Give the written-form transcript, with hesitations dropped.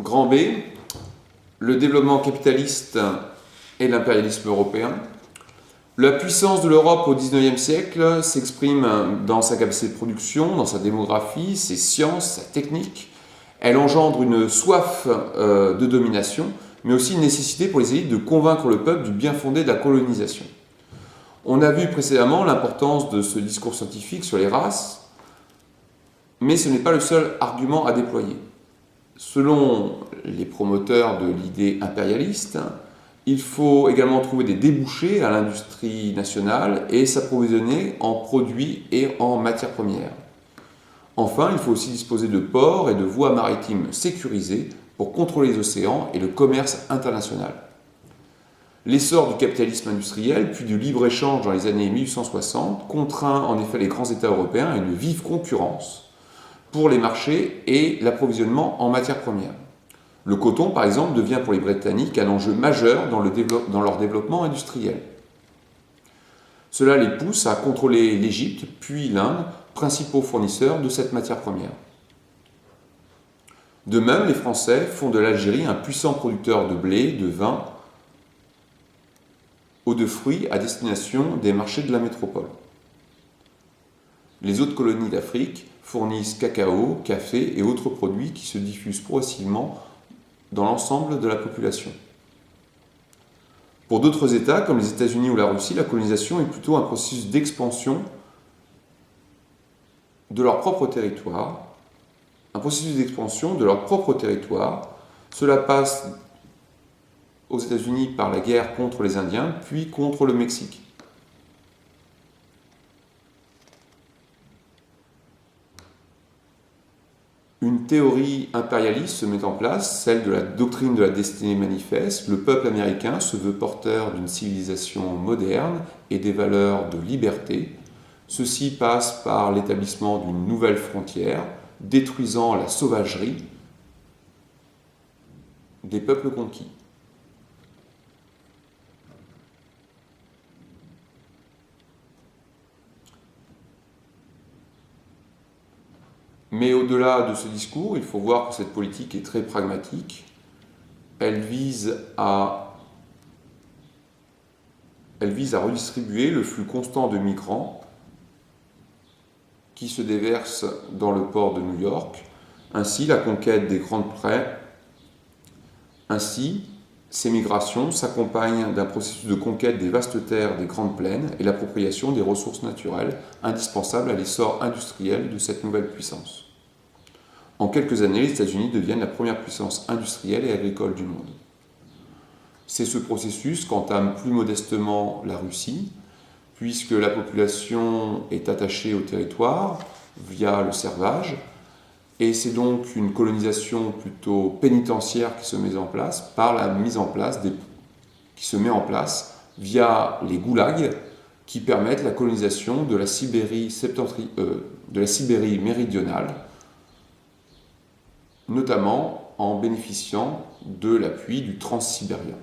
Grand B, le développement capitaliste et l'impérialisme européen. La puissance de l'Europe au XIXe siècle s'exprime dans sa capacité de production, dans sa démographie, ses sciences, sa technique. Elle engendre une soif de domination, mais aussi une nécessité pour les élites de convaincre le peuple du bien fondé de la colonisation. On a vu précédemment l'importance de ce discours scientifique sur les races, mais ce n'est pas le seul argument à déployer. Selon les promoteurs de l'idée impérialiste, il faut également trouver des débouchés à l'industrie nationale et s'approvisionner en produits et en matières premières. Enfin, il faut aussi disposer de ports et de voies maritimes sécurisées pour contrôler les océans et le commerce international. L'essor du capitalisme industriel, puis du libre-échange dans les années 1860, contraint en effet les grands États européens à une vive concurrence pour les marchés et l'approvisionnement en matières premières. Le coton, par exemple, devient pour les Britanniques un enjeu majeur dans leur développement industriel. Cela les pousse à contrôler l'Égypte, puis l'Inde, principaux fournisseurs de cette matière première. De même, les Français font de l'Algérie un puissant producteur de blé, de vin ou de fruits à destination des marchés de la métropole. Les autres colonies d'Afrique fournissent cacao, café et autres produits qui se diffusent progressivement dans l'ensemble de la population. Pour d'autres États, comme les États-Unis ou la Russie, la colonisation est plutôt un processus d'expansion de leur propre territoire. Cela passe aux États-Unis par la guerre contre les Indiens, puis contre le Mexique. Une théorie impérialiste se met en place, celle de la doctrine de la destinée manifeste. Le peuple américain se veut porteur d'une civilisation moderne et des valeurs de liberté. Ceci passe par l'établissement d'une nouvelle frontière, détruisant la sauvagerie des peuples conquis. Mais au-delà de ce discours, il faut voir que cette politique est très pragmatique. Elle vise à redistribuer le flux constant de migrants qui se déversent dans le port de New York. Ainsi, la conquête des grandes prairies. Ainsi, ces migrations s'accompagnent d'un processus de conquête des vastes terres des grandes plaines et l'appropriation des ressources naturelles indispensables à l'essor industriel de cette nouvelle puissance. En quelques années, les États-Unis deviennent la première puissance industrielle et agricole du monde. C'est ce processus qu'entame plus modestement la Russie, puisque la population est attachée au territoire via le servage, et c'est donc une colonisation plutôt pénitentiaire qui se met en place via les goulags qui permettent la colonisation de la Sibérie méridionale, notamment en bénéficiant de l'appui du Transsibérien.